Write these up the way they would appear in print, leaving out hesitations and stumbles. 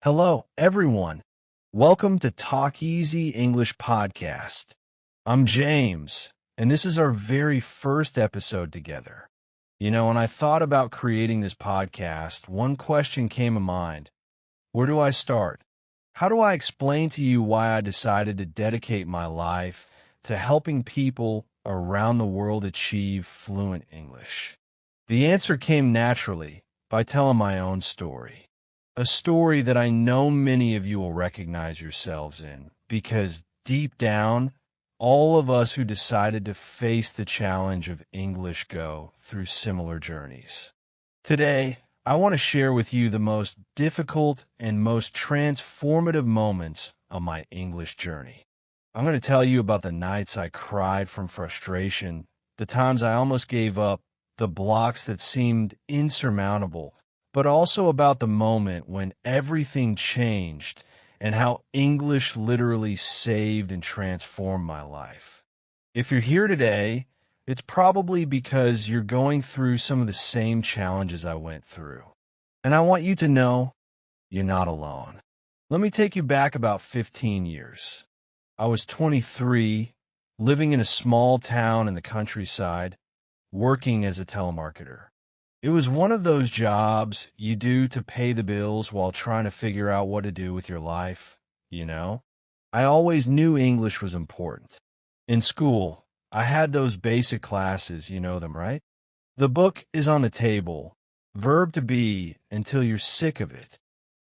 Hello, everyone. Welcome to Talk Easy English Podcast. I'm James, and this is our very first episode together. When I thought about creating this podcast, one question came to mind. Where do I start? How do I explain to you why I decided to dedicate my life to helping people around the world achieve fluent English? The answer came naturally by telling my own story. A story that I know many of you will recognize yourselves in, because deep down, all of us who decided to face the challenge of English go through similar journeys. Today, I want to share with you the most difficult and most transformative moments of my English journey. I'm going to tell you about the nights I cried from frustration, the times I almost gave up, the blocks that seemed insurmountable, but also about the moment when everything changed and how English literally saved and transformed my life. If you're here today, it's probably because you're going through some of the same challenges I went through. And I want you to know you're not alone. Let me take you back about 15 years. I was 23, living in a small town in the countryside, working as a telemarketer. It was one of those jobs you do to pay the bills while trying to figure out what to do with your life, I always knew English was important. In school, I had those basic classes, you know them, right? The book is on the table, verb to be until you're sick of it.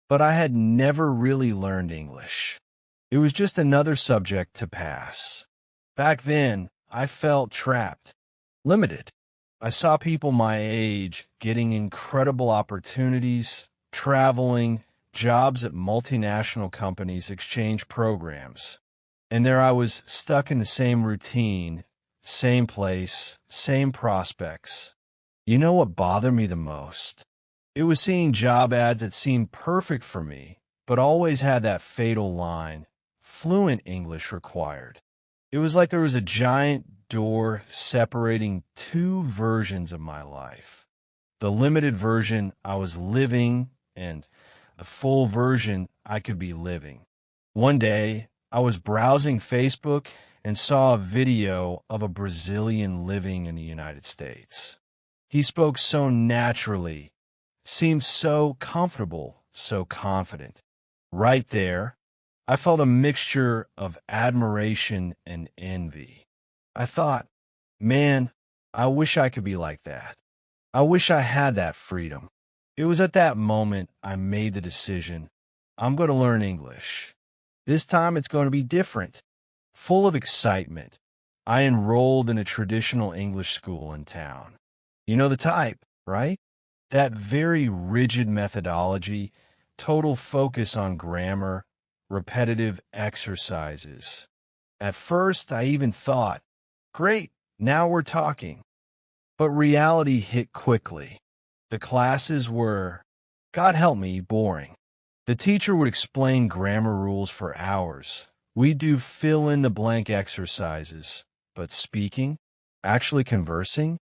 But I had never really learned English. It was just another subject to pass. Back then, I felt trapped, limited. I saw people my age getting incredible opportunities, traveling, jobs at multinational companies, exchange programs. And there I was stuck in the same routine, same place, same prospects. You know what bothered me the most? It was seeing job ads that seemed perfect for me, but always had that fatal line, fluent English required. It was like there was a giant door separating two versions of my life. The limited version I was living and the full version I could be living. One day, I was browsing Facebook and saw a video of a Brazilian living in the United States. He spoke so naturally, seemed so comfortable, so confident. Right there, I felt a mixture of admiration and envy. I thought, man, I wish I could be like that. I wish I had that freedom. It was at that moment I made the decision. I'm going to learn English. This time it's going to be different. Full of excitement, I enrolled in a traditional English school in town. You know the type, right? That very rigid methodology, total focus on grammar, repetitive exercises. At first, I even thought, great, now we're talking. But reality hit quickly. The classes were, God help me, boring. The teacher would explain grammar rules for hours. We'd do fill-in-the-blank exercises. But speaking, actually conversing,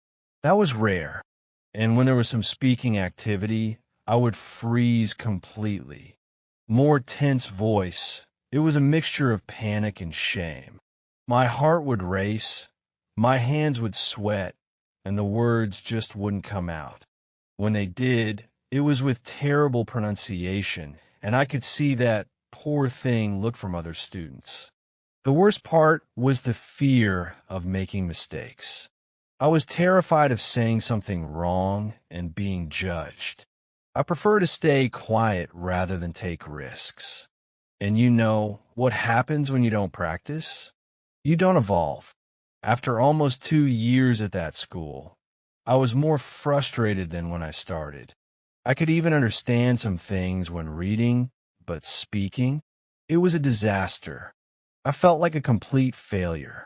that was rare. And when there was some speaking activity, I would freeze completely. More tense voice. It was a mixture of panic and shame. My heart would race. My hands would sweat, and the words just wouldn't come out. When they did, it was with terrible pronunciation, and I could see that poor thing look from other students. The worst part was the fear of making mistakes. I was terrified of saying something wrong and being judged. I prefer to stay quiet rather than take risks. And you know what happens when you don't practice? You don't evolve. After almost 2 years at that school, I was more frustrated than when I started. I could even understand some things when reading, but speaking, it was a disaster. I felt like a complete failure.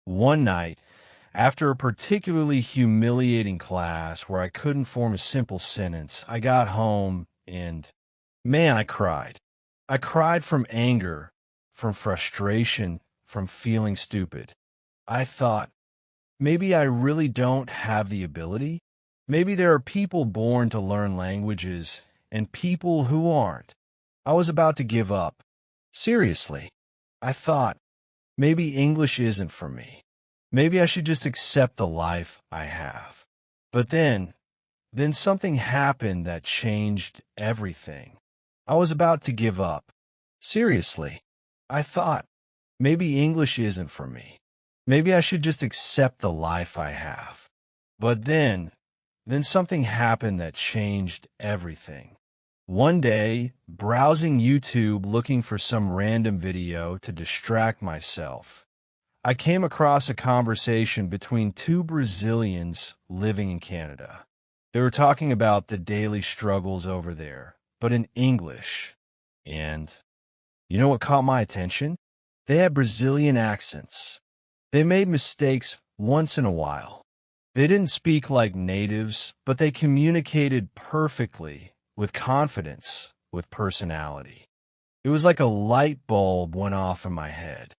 One night, after a particularly humiliating class where I couldn't form a simple sentence, I got home and, man, I cried. I cried from anger, from frustration, from feeling stupid. I thought, maybe I really don't have the ability. Maybe there are people born to learn languages and people who aren't. I was about to give up. Seriously. I thought, maybe English isn't for me. Maybe I should just accept the life I have. But then something happened that changed everything. I was about to give up. Seriously. I thought, maybe English isn't for me. Maybe I should just accept the life I have. But then something happened that changed everything. One day, browsing YouTube looking for some random video to distract myself, I came across a conversation between two Brazilians living in Canada. They were talking about the daily struggles over there, but in English. And you know what caught my attention? They had Brazilian accents. They made mistakes once in a while. They didn't speak like natives, but they communicated perfectly, with confidence, with personality. It was like a light bulb went off in my head.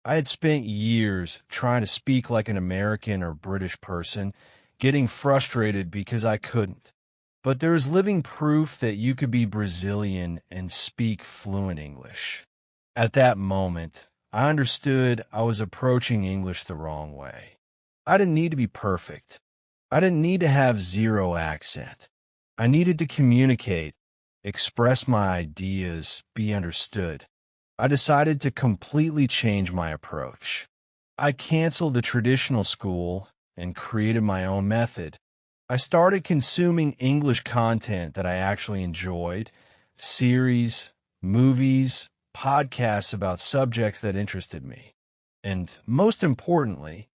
I had spent years trying to speak like an American or British person, getting frustrated because I couldn't. But there is living proof that you could be Brazilian and speak fluent English. At that moment, I understood I was approaching English the wrong way. I didn't need to be perfect. I didn't need to have zero accent. I needed to communicate, express my ideas, be understood. I decided to completely change my approach. I canceled the traditional school and created my own method. I started consuming English content that I actually enjoyed, series, movies, podcasts about subjects that interested me. And most importantly,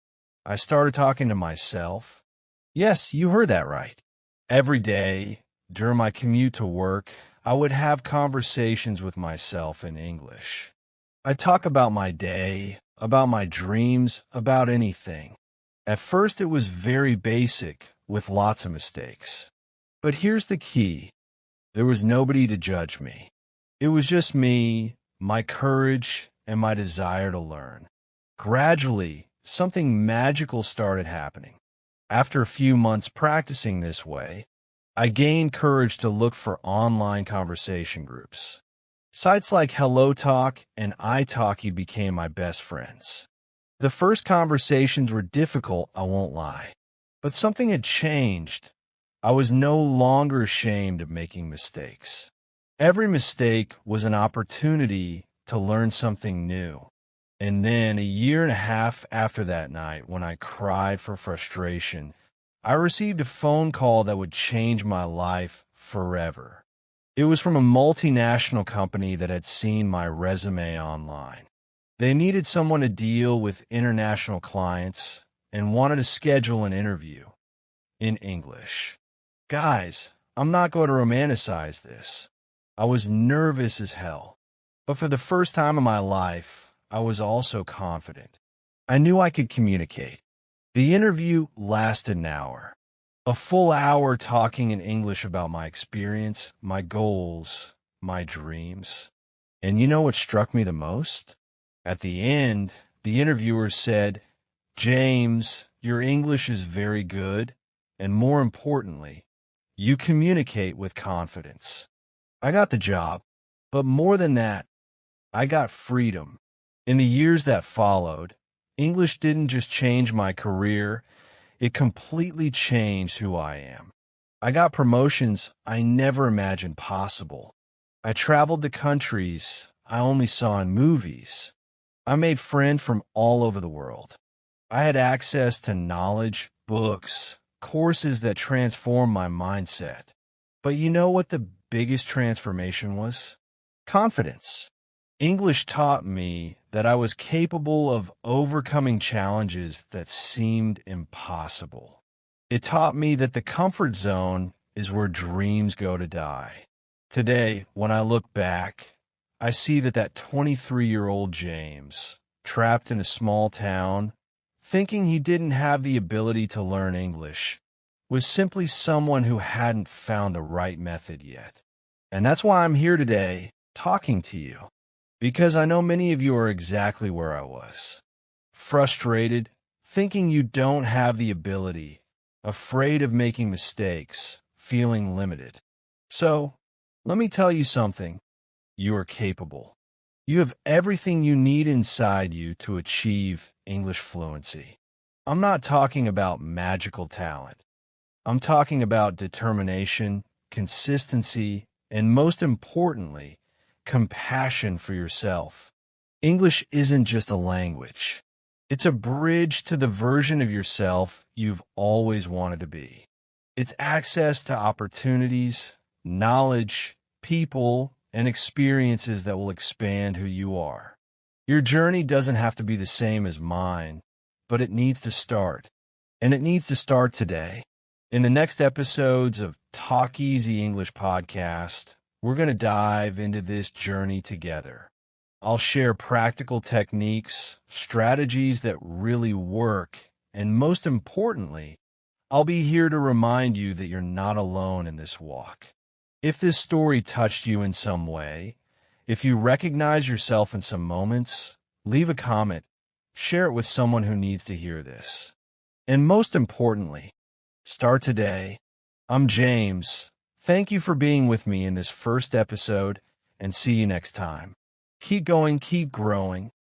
I started talking to myself. Yes, you heard that right. Every day, during my commute to work, I would have conversations with myself in English. I'd talk about my day, about my dreams, about anything. At first, it was very basic, with lots of mistakes. But here's the key. There was nobody to judge me. It was just me, my courage, and my desire to learn. Gradually, something magical started happening. After a few months practicing this way, I gained courage to look for online conversation groups. Sites like HelloTalk and italki became my best friends. The first conversations were difficult, I won't lie. But something had changed. I was no longer ashamed of making mistakes. Every mistake was an opportunity to learn something new. And then, a year and a half after that night, when I cried for frustration, I received a phone call that would change my life forever. It was from a multinational company that had seen my resume online. They needed someone to deal with international clients and wanted to schedule an interview in English. Guys, I'm not going to romanticize this. I was nervous as hell. But for the first time in my life, I was also confident. I knew I could communicate. The interview lasted an hour. A full hour talking in English about my experience, my goals, my dreams. And you know what struck me the most? At the end, the interviewer said, "James, your English is very good, and more importantly, you communicate with confidence." I got the job, but more than that, I got freedom. In the years that followed, English didn't just change my career, it completely changed who I am. I got promotions I never imagined possible. I traveled to countries I only saw in movies. I made friends from all over the world. I had access to knowledge, books, courses that transformed my mindset. But you know what the biggest transformation was? Confidence. English taught me that I was capable of overcoming challenges that seemed impossible. It taught me that the comfort zone is where dreams go to die. Today, when I look back, I see that 23-year-old James, trapped in a small town, thinking he didn't have the ability to learn English, was simply someone who hadn't found the right method yet. And that's why I'm here today, talking to you. Because I know many of you are exactly where I was. Frustrated, thinking you don't have the ability, afraid of making mistakes, feeling limited. So, let me tell you something. You are capable. You have everything you need inside you to achieve English fluency. I'm not talking about magical talent. I'm talking about determination, consistency, and most importantly, compassion for yourself. English isn't just a language. It's a bridge to the version of yourself you've always wanted to be. It's access to opportunities, knowledge, people, and experiences that will expand who you are. Your journey doesn't have to be the same as mine, but it needs to start. And it needs to start today. In the next episodes of Talk Easy English Podcast, we're going to dive into this journey together. I'll share practical techniques, strategies that really work, and most importantly, I'll be here to remind you that you're not alone in this walk. If this story touched you in some way, if you recognize yourself in some moments, leave a comment, share it with someone who needs to hear this. And most importantly, start today. I'm James. Thank you for being with me in this first episode, and see you next time. Keep going, keep growing,